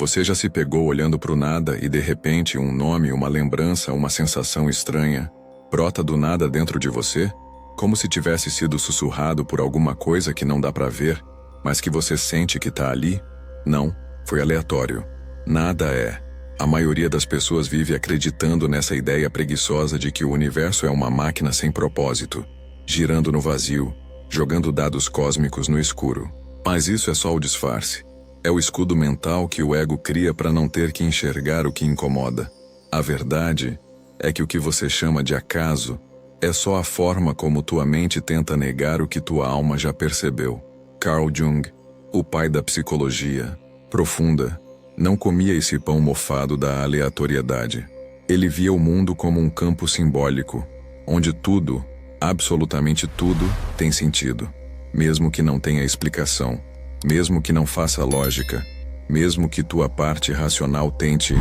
Você já se pegou olhando para o nada e de repente um nome, uma lembrança, uma sensação estranha brota do nada dentro de você? Como se tivesse sido sussurrado por alguma coisa que não dá para ver, mas que você sente que está ali? Não, foi aleatório. Nada é. A maioria das pessoas vive acreditando nessa ideia preguiçosa de que o universo é uma máquina sem propósito, girando no vazio, jogando dados cósmicos no escuro. Mas isso é só o disfarce. É o escudo mental que o ego cria para não ter que enxergar o que incomoda. A verdade é que o que você chama de acaso é só a forma como tua mente tenta negar o que tua alma já percebeu. Carl Jung, o pai da psicologia profunda, não comia esse pão mofado da aleatoriedade. Ele via o mundo como um campo simbólico, onde tudo, absolutamente tudo, tem sentido, mesmo que não tenha explicação, mesmo que não faça lógica, mesmo que tua parte racional tente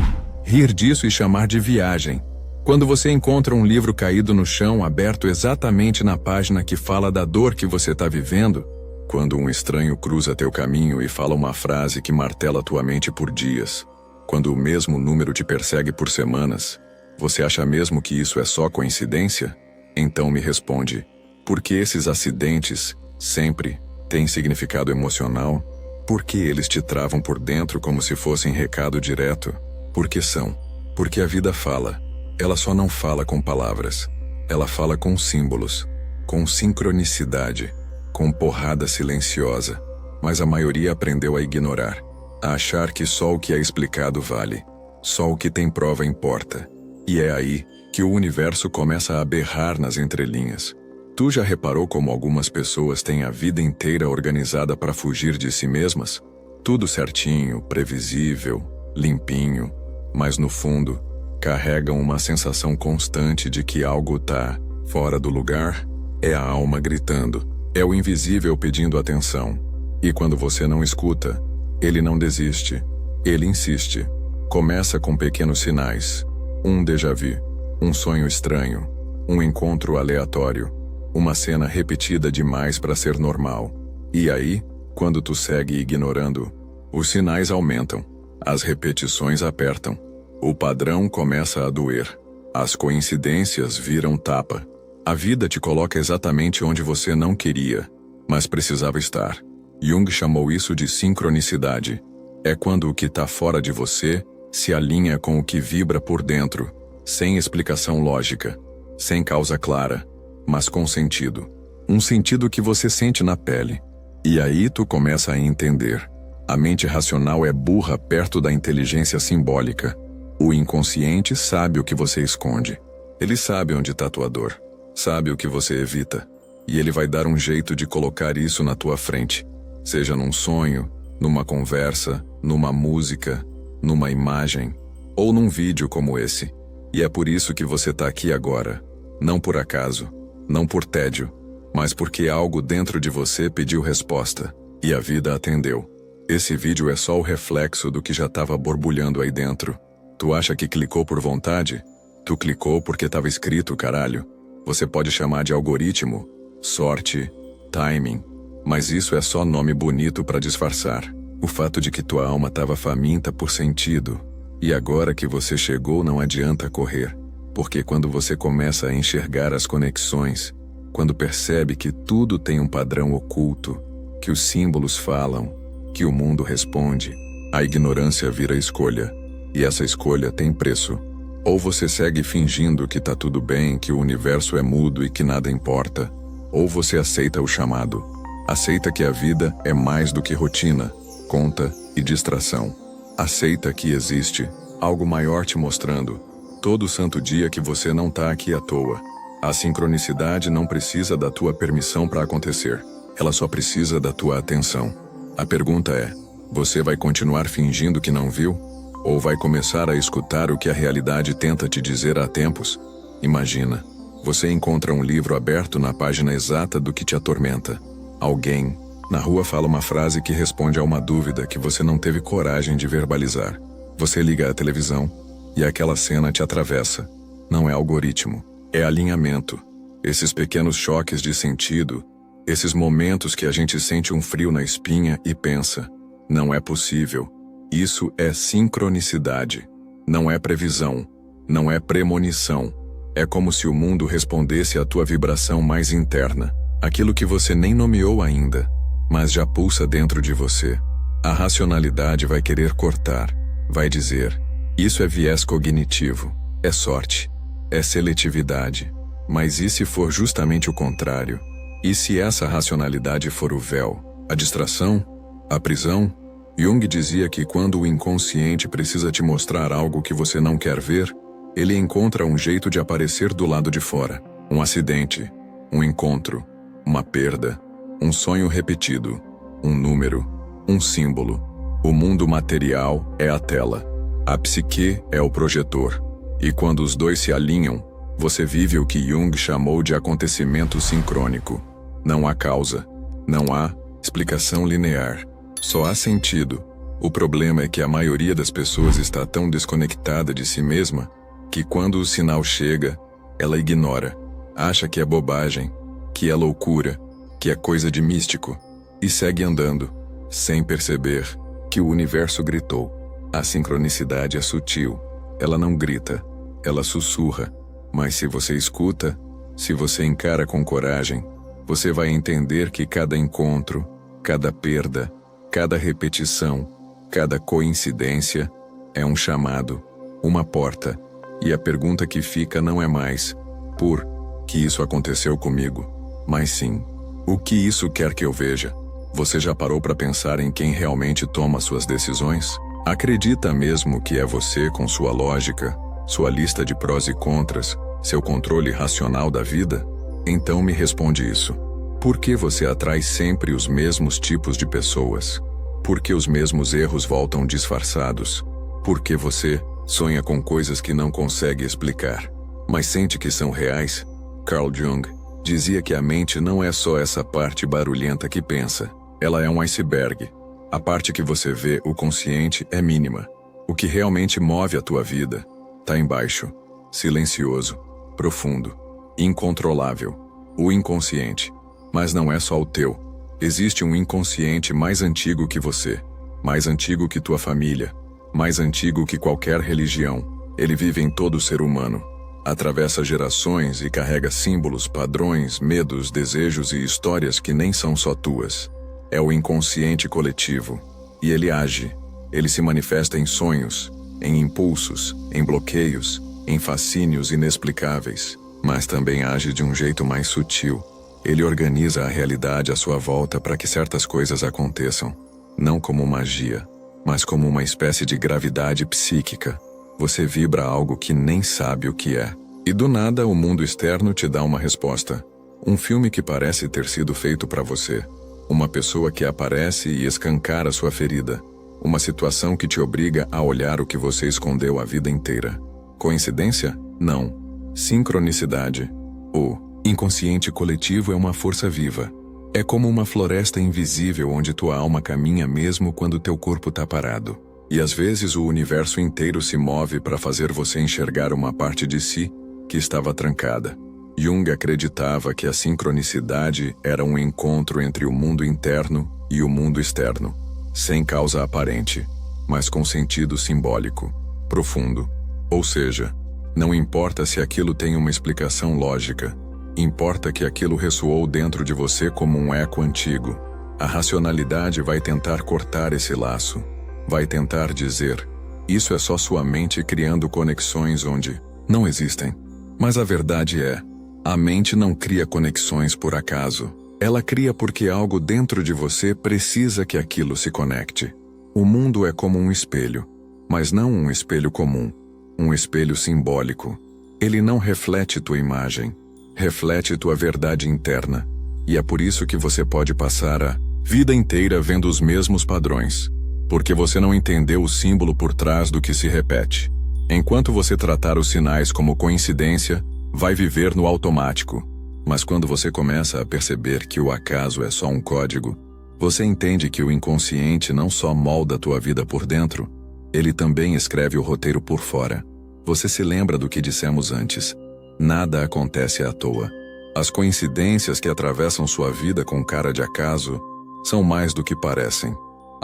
rir disso e chamar de viagem. Quando você encontra um livro caído no chão, aberto exatamente na página que fala da dor que você está vivendo, quando um estranho cruza teu caminho e fala uma frase que martela tua mente por dias, quando o mesmo número te persegue por semanas, você acha mesmo que isso é só coincidência? Então me responde, por que esses acidentes sempre têm significado emocional? Por que eles te travam por dentro como se fossem recado direto? Por que são? Porque a vida fala. Ela só não fala com palavras. Ela fala com símbolos, com sincronicidade, com porrada silenciosa. Mas a maioria aprendeu a ignorar, a achar que só o que é explicado vale, só o que tem prova importa. E é aí que o universo começa a berrar nas entrelinhas. Tu já reparou como algumas pessoas têm a vida inteira organizada para fugir de si mesmas? Tudo certinho, previsível, limpinho, mas no fundo, carregam uma sensação constante de que algo tá fora do lugar. É a alma gritando, é o invisível pedindo atenção. E quando você não escuta, ele não desiste, ele insiste. Começa com pequenos sinais, um déjà vu, um sonho estranho, um encontro aleatório, uma cena repetida demais para ser normal. E aí, quando tu segue ignorando, os sinais aumentam, as repetições apertam. O padrão começa a doer. As coincidências viram tapa. A vida te coloca exatamente onde você não queria, mas precisava estar. Jung chamou isso de sincronicidade. É quando o que está fora de você se alinha com o que vibra por dentro, sem explicação lógica, sem causa clara, mas com sentido. Um sentido que você sente na pele. E aí tu começa a entender. A mente racional é burra perto da inteligência simbólica. O inconsciente sabe o que você esconde. Ele sabe onde está tua dor. Sabe o que você evita. E ele vai dar um jeito de colocar isso na tua frente. Seja num sonho, numa conversa, numa música, numa imagem, ou num vídeo como esse. E é por isso que você está aqui agora. Não por acaso, não por tédio, mas porque algo dentro de você pediu resposta. E a vida atendeu. Esse vídeo é só o reflexo do que já estava borbulhando aí dentro. Tu acha que clicou por vontade? Tu clicou porque estava escrito, caralho. Você pode chamar de algoritmo, sorte, timing, mas isso é só nome bonito para disfarçar o fato de que tua alma estava faminta por sentido. E agora que você chegou, não adianta correr, porque quando você começa a enxergar as conexões, quando percebe que tudo tem um padrão oculto, que os símbolos falam, que o mundo responde, a ignorância vira escolha. E essa escolha tem preço. Ou você segue fingindo que tá tudo bem, que o universo é mudo e que nada importa, ou você aceita o chamado. Aceita que a vida é mais do que rotina, conta e distração. Aceita que existe algo maior te mostrando, todo santo dia, que você não tá aqui à toa. A sincronicidade não precisa da tua permissão para acontecer. Ela só precisa da tua atenção. A pergunta é, você vai continuar fingindo que não viu? Ou vai começar a escutar o que a realidade tenta te dizer há tempos? Imagina, você encontra um livro aberto na página exata do que te atormenta. Alguém na rua fala uma frase que responde a uma dúvida que você não teve coragem de verbalizar. Você liga a televisão e aquela cena te atravessa. Não é algoritmo, é alinhamento. Esses pequenos choques de sentido, esses momentos que a gente sente um frio na espinha e pensa, não é possível. Isso é sincronicidade. Não é previsão. Não é premonição. É como se o mundo respondesse à tua vibração mais interna, aquilo que você nem nomeou ainda, mas já pulsa dentro de você. A racionalidade vai querer cortar, vai dizer: isso é viés cognitivo, é sorte, é seletividade. Mas e se for justamente o contrário? E se essa racionalidade for o véu, a distração, a prisão? Jung dizia que quando o inconsciente precisa te mostrar algo que você não quer ver, ele encontra um jeito de aparecer do lado de fora. Um acidente, um encontro, uma perda, um sonho repetido, um número, um símbolo. O mundo material é a tela. A psique é o projetor. E quando os dois se alinham, você vive o que Jung chamou de acontecimento sincrônico. Não há causa. Não há explicação linear. Só há sentido. O problema é que a maioria das pessoas está tão desconectada de si mesma que quando o sinal chega, ela ignora. Acha que é bobagem, que é loucura, que é coisa de místico. E segue andando, sem perceber que o universo gritou. A sincronicidade é sutil. Ela não grita, ela sussurra. Mas se você escuta, se você encara com coragem, você vai entender que cada encontro, cada perda, cada repetição, cada coincidência é um chamado, uma porta. E a pergunta que fica não é mais por que isso aconteceu comigo, mas sim, o que isso quer que eu veja? Você já parou para pensar em quem realmente toma suas decisões? Acredita mesmo que é você com sua lógica, sua lista de prós e contras, seu controle racional da vida? Então me responde isso. Por que você atrai sempre os mesmos tipos de pessoas? Por que os mesmos erros voltam disfarçados? Por que você sonha com coisas que não consegue explicar, mas sente que são reais? Carl Jung dizia que a mente não é só essa parte barulhenta que pensa. Ela é um iceberg. A parte que você vê, o consciente, é mínima. O que realmente move a tua vida está embaixo, silencioso, profundo, incontrolável. O inconsciente. Mas não é só o teu. Existe um inconsciente mais antigo que você, mais antigo que tua família, mais antigo que qualquer religião. Ele vive em todo ser humano. Atravessa gerações e carrega símbolos, padrões, medos, desejos e histórias que nem são só tuas. É o inconsciente coletivo. E ele age. Ele se manifesta em sonhos, em impulsos, em bloqueios, em fascínios inexplicáveis. Mas também age de um jeito mais sutil. Ele organiza a realidade à sua volta para que certas coisas aconteçam. Não como magia, mas como uma espécie de gravidade psíquica. Você vibra algo que nem sabe o que é. E do nada o mundo externo te dá uma resposta. Um filme que parece ter sido feito para você. Uma pessoa que aparece e escancara sua ferida. Uma situação que te obriga a olhar o que você escondeu a vida inteira. Coincidência? Não. Sincronicidade. O inconsciente coletivo é uma força viva. É como uma floresta invisível onde tua alma caminha mesmo quando teu corpo está parado. E às vezes o universo inteiro se move para fazer você enxergar uma parte de si que estava trancada. Jung acreditava que a sincronicidade era um encontro entre o mundo interno e o mundo externo, sem causa aparente, mas com sentido simbólico, profundo. Ou seja, não importa se aquilo tem uma explicação lógica, importa que aquilo ressoou dentro de você como um eco antigo. A racionalidade vai tentar cortar esse laço, vai tentar dizer: isso é só sua mente criando conexões onde não existem. Mas a verdade é, a mente não cria conexões por acaso. Ela cria porque algo dentro de você precisa que aquilo se conecte. O mundo é como um espelho, mas não um espelho comum, um espelho simbólico. Ele não reflete tua imagem, reflete tua verdade interna. E é por isso que você pode passar a vida inteira vendo os mesmos padrões, porque você não entendeu o símbolo por trás do que se repete. Enquanto você tratar os sinais como coincidência, vai viver no automático. Mas quando você começa a perceber que o acaso é só um código, você entende que o inconsciente não só molda a tua vida por dentro, ele também escreve o roteiro por fora. Você se lembra do que dissemos antes. Nada acontece à toa. As coincidências que atravessam sua vida com cara de acaso são mais do que parecem.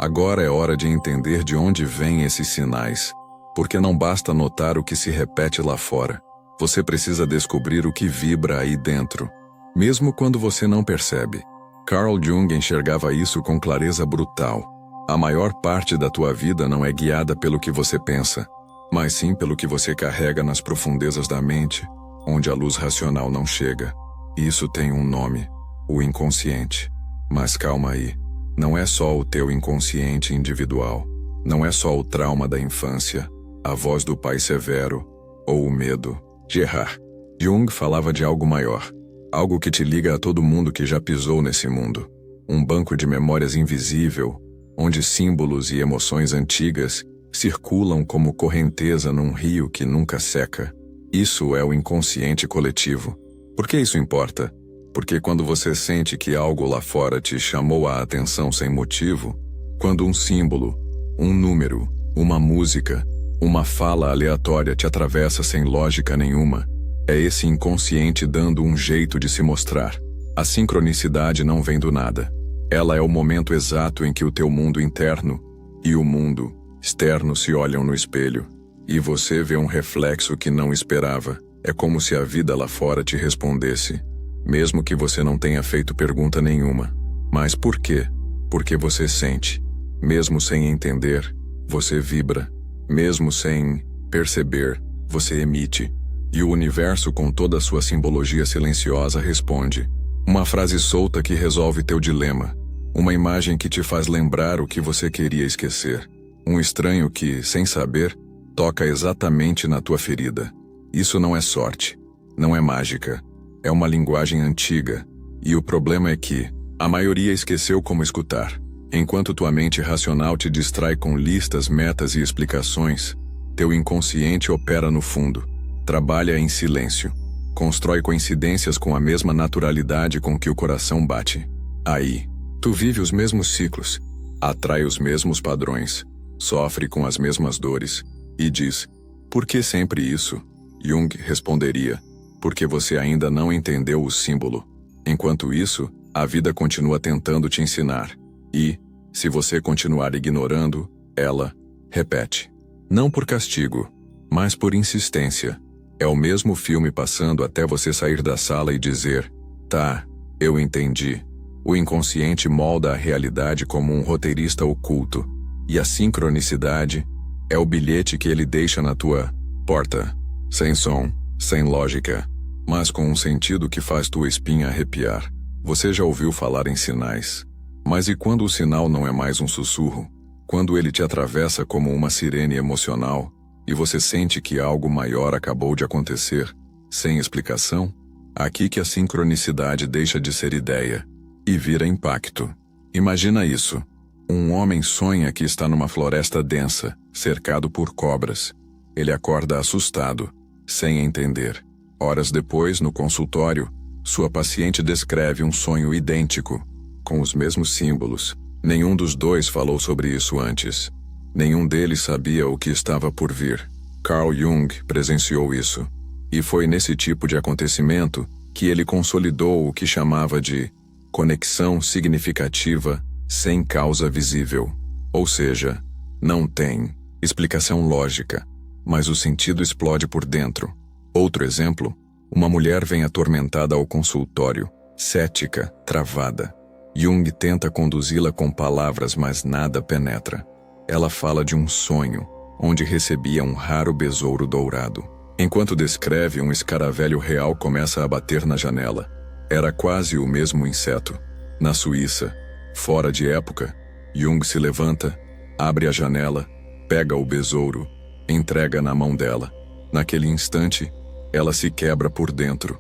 Agora é hora de entender de onde vêm esses sinais, porque não basta notar o que se repete lá fora. Você precisa descobrir o que vibra aí dentro, mesmo quando você não percebe. Carl Jung enxergava isso com clareza brutal. A maior parte da tua vida não é guiada pelo que você pensa, mas sim pelo que você carrega nas profundezas da mente, onde a luz racional não chega. Isso tem um nome: o inconsciente. Mas calma aí. Não é só o teu inconsciente individual. Não é só o trauma da infância, a voz do pai severo, ou o medo. Gerard Jung falava de algo maior. Algo que te liga a todo mundo que já pisou nesse mundo. Um banco de memórias invisível, onde símbolos e emoções antigas circulam como correnteza num rio que nunca seca. Isso é o inconsciente coletivo. Por que isso importa? Porque quando você sente que algo lá fora te chamou a atenção sem motivo, quando um símbolo, um número, uma música, uma fala aleatória te atravessa sem lógica nenhuma, é esse inconsciente dando um jeito de se mostrar. A sincronicidade não vem do nada. Ela é o momento exato em que o teu mundo interno e o mundo externo se olham no espelho, e você vê um reflexo que não esperava. É como se a vida lá fora te respondesse, mesmo que você não tenha feito pergunta nenhuma. Mas por quê? Porque você sente. Mesmo sem entender, você vibra. Mesmo sem perceber, você emite. E o universo, com toda a sua simbologia silenciosa, responde. Uma frase solta que resolve teu dilema. Uma imagem que te faz lembrar o que você queria esquecer. Um estranho que, sem saber, toca exatamente na tua ferida. Isso não é sorte. Não é mágica. É uma linguagem antiga. E o problema é que a maioria esqueceu como escutar. Enquanto tua mente racional te distrai com listas, metas e explicações, teu inconsciente opera no fundo. Trabalha em silêncio. Constrói coincidências com a mesma naturalidade com que o coração bate. Aí, tu vive os mesmos ciclos, atrai os mesmos padrões, sofre com as mesmas dores, e diz, por que sempre isso? Jung responderia, porque você ainda não entendeu o símbolo. Enquanto isso, a vida continua tentando te ensinar. E, se você continuar ignorando, ela repete. Não por castigo, mas por insistência. É o mesmo filme passando até você sair da sala e dizer, tá, eu entendi. O inconsciente molda a realidade como um roteirista oculto, e a sincronicidade é o bilhete que ele deixa na tua porta, sem som, sem lógica, mas com um sentido que faz tua espinha arrepiar. Você já ouviu falar em sinais? Mas e quando o sinal não é mais um sussurro? Quando ele te atravessa como uma sirene emocional, e você sente que algo maior acabou de acontecer, sem explicação? Aqui que a sincronicidade deixa de ser ideia e vira impacto. Imagina isso. Um homem sonha que está numa floresta densa, cercado por cobras. Ele acorda assustado, sem entender. Horas depois, no consultório, sua paciente descreve um sonho idêntico, com os mesmos símbolos. Nenhum dos dois falou sobre isso antes. Nenhum deles sabia o que estava por vir. Carl Jung presenciou isso. E foi nesse tipo de acontecimento que ele consolidou o que chamava de conexão significativa sem causa visível. Ou seja, não tem explicação lógica, mas o sentido explode por dentro. Outro exemplo, uma mulher vem atormentada ao consultório, cética, travada. Jung tenta conduzi-la com palavras, mas nada penetra. Ela fala de um sonho, onde recebia um raro besouro dourado. Enquanto descreve, um escaravelho real começa a bater na janela. Era quase o mesmo inseto. Na Suíça, fora de época, Jung se levanta, abre a janela, pega o besouro, entrega na mão dela. Naquele instante, ela se quebra por dentro,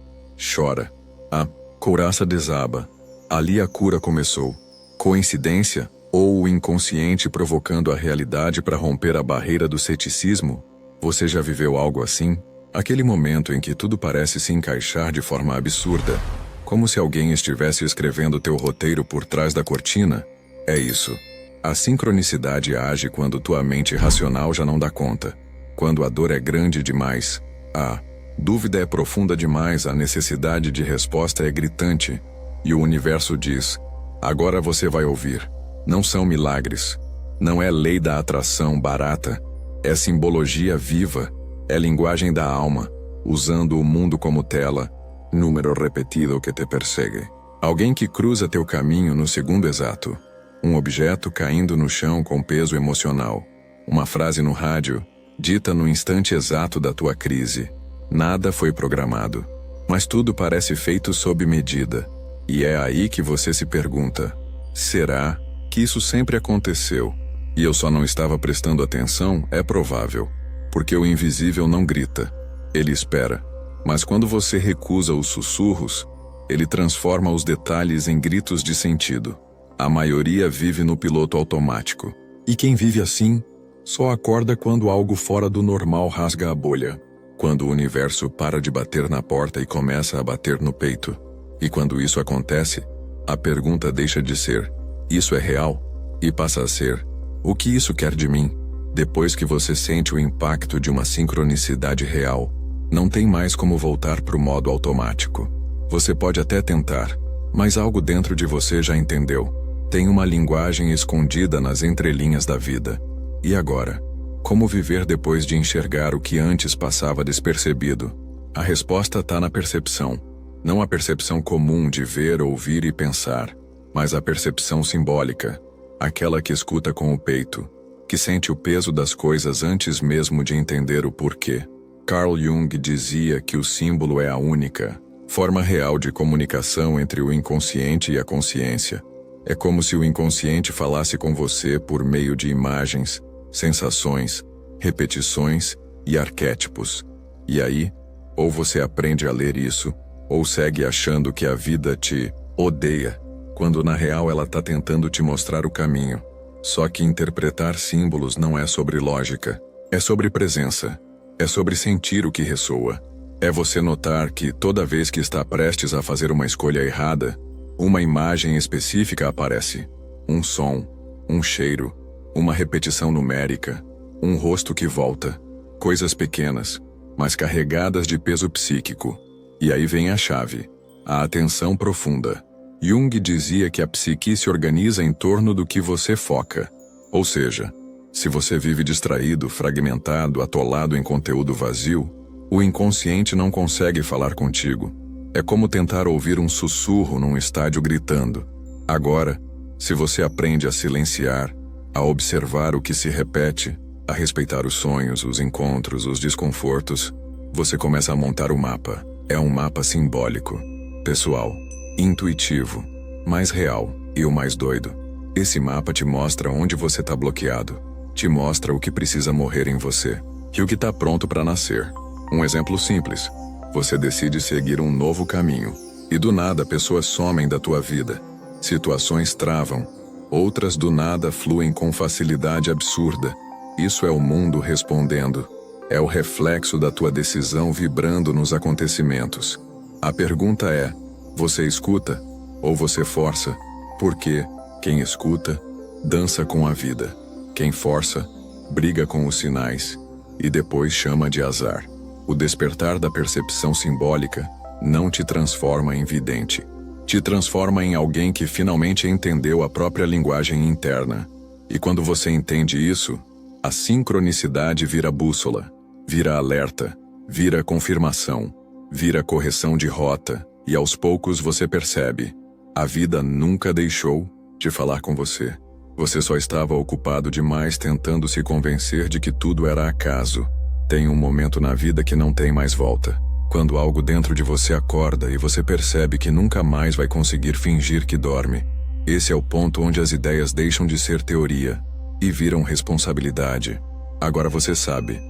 chora. A couraça desaba. Ali a cura começou. Coincidência? Ou o inconsciente provocando a realidade para romper a barreira do ceticismo? Você já viveu algo assim? Aquele momento em que tudo parece se encaixar de forma absurda, como se alguém estivesse escrevendo teu roteiro por trás da cortina? É isso. A sincronicidade age quando tua mente racional já não dá conta. Quando a dor é grande demais, a dúvida é profunda demais, a necessidade de resposta é gritante. E o universo diz, agora você vai ouvir. Não são milagres, Não é lei da atração barata, é simbologia viva, é linguagem da alma, usando o mundo como tela, número repetido que te persegue. Alguém que cruza teu caminho no segundo exato. Um objeto caindo no chão com peso emocional. Uma frase no rádio, dita no instante exato da tua crise. Nada foi programado, mas tudo parece feito sob medida. E é aí que você se pergunta: será que isso sempre aconteceu? E eu só não estava prestando atenção? É provável, porque o invisível não grita, ele espera. Mas quando você recusa os sussurros, ele transforma os detalhes em gritos de sentido. A maioria vive no piloto automático. E quem vive assim, só acorda quando algo fora do normal rasga a bolha. Quando o universo para de bater na porta e começa a bater no peito. E quando isso acontece, a pergunta deixa de ser: isso é real? E passa a ser: o que isso quer de mim? Depois que você sente o impacto de uma sincronicidade real, não tem mais como voltar para o modo automático. Você pode até tentar, mas algo dentro de você já entendeu. Tem uma linguagem escondida nas entrelinhas da vida. E agora? Como viver depois de enxergar o que antes passava despercebido? A resposta está na percepção. Não a percepção comum de ver, ouvir e pensar, mas a percepção simbólica, aquela que escuta com o peito, que sente o peso das coisas antes mesmo de entender o porquê. Carl Jung dizia que o símbolo é a única forma real de comunicação entre o inconsciente e a consciência. É como se o inconsciente falasse com você por meio de imagens, sensações, repetições e arquétipos. E aí, ou você aprende a ler isso, ou segue achando que a vida te odeia, quando na real ela está tentando te mostrar o caminho. Só que interpretar símbolos não é sobre lógica, é sobre presença, é sobre sentir o que ressoa. É você notar que toda vez que está prestes a fazer uma escolha errada, uma imagem específica aparece. Um som, um cheiro, uma repetição numérica, um rosto que volta. Coisas pequenas, mas carregadas de peso psíquico. E aí vem a chave, a atenção profunda. Jung dizia que a psique se organiza em torno do que você foca. Ou seja, se você vive distraído, fragmentado, atolado em conteúdo vazio, o inconsciente não consegue falar contigo. É como tentar ouvir um sussurro num estádio gritando. Agora, se você aprende a silenciar, a observar o que se repete, a respeitar os sonhos, os encontros, os desconfortos, você começa a montar o mapa. É um mapa simbólico, pessoal, intuitivo, mais real e o mais doido. Esse mapa te mostra onde você está bloqueado, te mostra o que precisa morrer em você e o que está pronto para nascer. Um exemplo simples: você decide seguir um novo caminho e do nada pessoas somem da tua vida, situações travam, outras do nada fluem com facilidade absurda. Isso é o mundo respondendo. É o reflexo da tua decisão vibrando nos acontecimentos. A pergunta é: você escuta ou você força? Porque quem escuta, dança com a vida. Quem força, briga com os sinais e depois chama de azar. O despertar da percepção simbólica não te transforma em vidente. Te transforma em alguém que finalmente entendeu a própria linguagem interna. E quando você entende isso, a sincronicidade vira bússola, vira alerta, vira confirmação, vira correção de rota, e aos poucos você percebe: a vida nunca deixou de falar com você. Você só estava ocupado demais tentando se convencer de que tudo era acaso. Tem um momento na vida que não tem mais volta. Quando algo dentro de você acorda e você percebe que nunca mais vai conseguir fingir que dorme. Esse é o ponto onde as ideias deixam de ser teoria e viram responsabilidade. Agora você sabe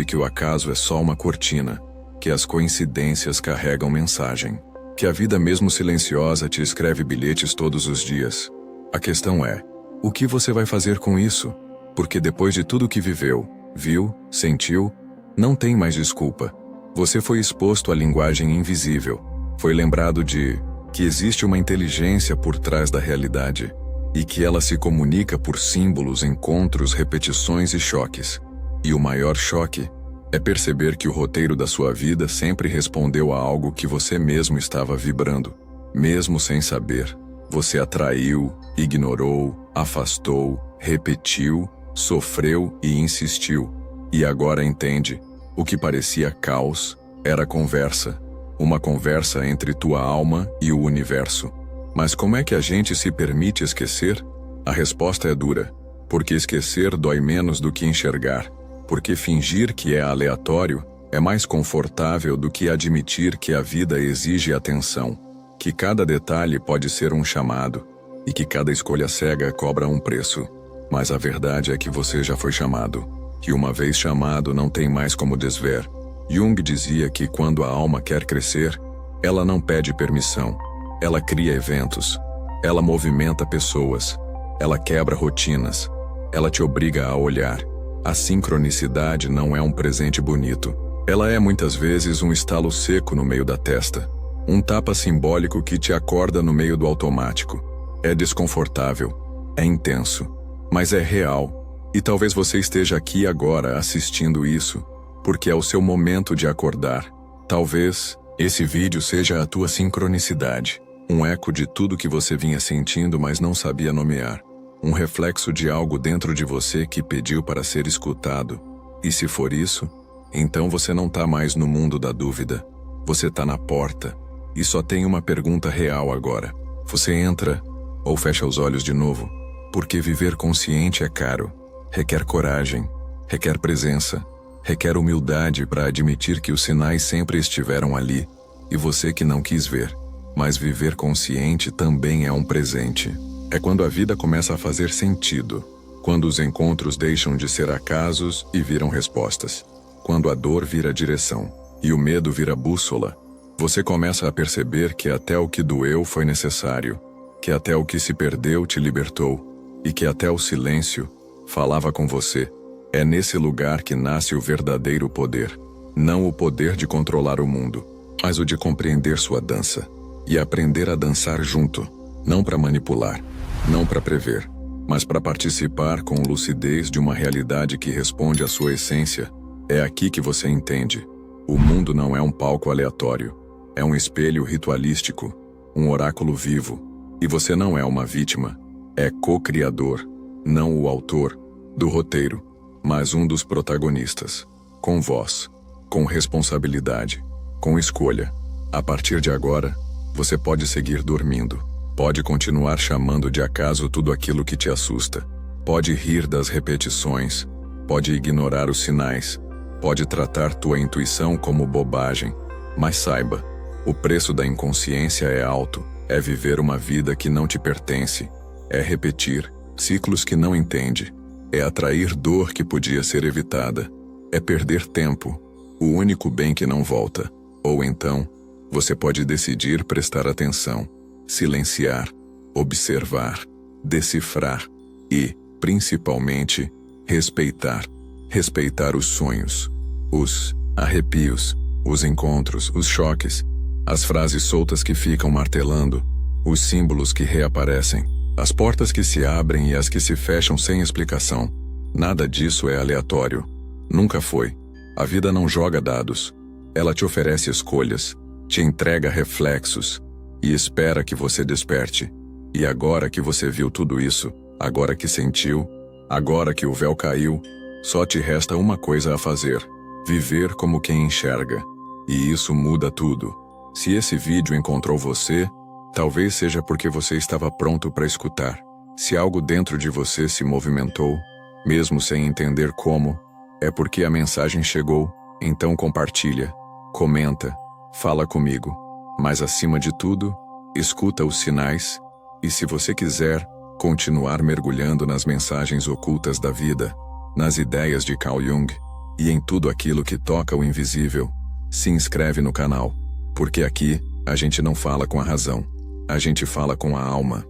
que o acaso é só uma cortina, que as coincidências carregam mensagem, que a vida mesmo silenciosa te escreve bilhetes todos os dias. A questão é: o que você vai fazer com isso? Porque depois de tudo que viveu, viu, sentiu, não tem mais desculpa. Você foi exposto à linguagem invisível. Foi lembrado de que existe uma inteligência por trás da realidade e que ela se comunica por símbolos, encontros, repetições e choques. E o maior choque é perceber que o roteiro da sua vida sempre respondeu a algo que você mesmo estava vibrando. Mesmo sem saber, você atraiu, ignorou, afastou, repetiu, sofreu e insistiu. E agora entende: o que parecia caos era conversa. Uma conversa entre tua alma e o universo. Mas como é que a gente se permite esquecer? A resposta é dura. Porque esquecer dói menos do que enxergar. Porque fingir que é aleatório é mais confortável do que admitir que a vida exige atenção. Que cada detalhe pode ser um chamado. E que cada escolha cega cobra um preço. Mas a verdade é que você já foi chamado. Que uma vez chamado não tem mais como desver. Jung dizia que quando a alma quer crescer, ela não pede permissão. Ela cria eventos. Ela movimenta pessoas. Ela quebra rotinas. Ela te obriga a olhar. A sincronicidade não é um presente bonito. Ela é muitas vezes um estalo seco no meio da testa. Um tapa simbólico que te acorda no meio do automático. É desconfortável. É intenso. Mas é real. E talvez você esteja aqui agora assistindo isso, porque é o seu momento de acordar. Talvez esse vídeo seja a tua sincronicidade. Um eco de tudo que você vinha sentindo, mas não sabia nomear. Um reflexo de algo dentro de você que pediu para ser escutado. E se for isso, então você não está mais no mundo da dúvida. Você está na porta. E só tem uma pergunta real agora. Você entra ou fecha os olhos de novo? Porque viver consciente é caro. Requer coragem. Requer presença. Requer humildade para admitir que os sinais sempre estiveram ali. E você que não quis ver. Mas viver consciente também é um presente. É quando a vida começa a fazer sentido. Quando os encontros deixam de ser acasos e viram respostas. Quando a dor vira direção. E o medo vira bússola. Você começa a perceber que até o que doeu foi necessário. Que até o que se perdeu te libertou. E que até o silêncio falava com você. É nesse lugar que nasce o verdadeiro poder. Não o poder de controlar o mundo, mas o de compreender sua dança. E aprender a dançar junto. Não para manipular, não para prever, mas para participar com lucidez de uma realidade que responde à sua essência. É aqui que você entende. O mundo não é um palco aleatório. É um espelho ritualístico, um oráculo vivo. E você não é uma vítima. É co-criador, não o autor, do roteiro, mas um dos protagonistas. Com voz, com responsabilidade, com escolha. A partir de agora, você pode seguir dormindo. Pode continuar chamando de acaso tudo aquilo que te assusta. Pode rir das repetições. Pode ignorar os sinais. Pode tratar tua intuição como bobagem. Mas saiba, o preço da inconsciência é alto. É viver uma vida que não te pertence. É repetir ciclos que não entende. É atrair dor que podia ser evitada. É perder tempo, o único bem que não volta. Ou então, você pode decidir prestar atenção, silenciar, observar, decifrar e, principalmente, respeitar. Respeitar os sonhos, os arrepios, os encontros, os choques, as frases soltas que ficam martelando, os símbolos que reaparecem, as portas que se abrem e as que se fecham sem explicação. Nada disso é aleatório. Nunca foi. A vida não joga dados. Ela te oferece escolhas, te entrega reflexos e espera que você desperte. E agora que você viu tudo isso, agora que sentiu, agora que o véu caiu, só te resta uma coisa a fazer: viver como quem enxerga. E isso muda tudo. Se esse vídeo encontrou você, talvez seja porque você estava pronto para escutar. Se algo dentro de você se movimentou, mesmo sem entender como, é porque a mensagem chegou. Então compartilha, comenta, fala comigo. Mas acima de tudo, escuta os sinais. E se você quiser continuar mergulhando nas mensagens ocultas da vida, nas ideias de Carl Jung e em tudo aquilo que toca o invisível, se inscreve no canal. Porque aqui, a gente não fala com a razão. A gente fala com a alma.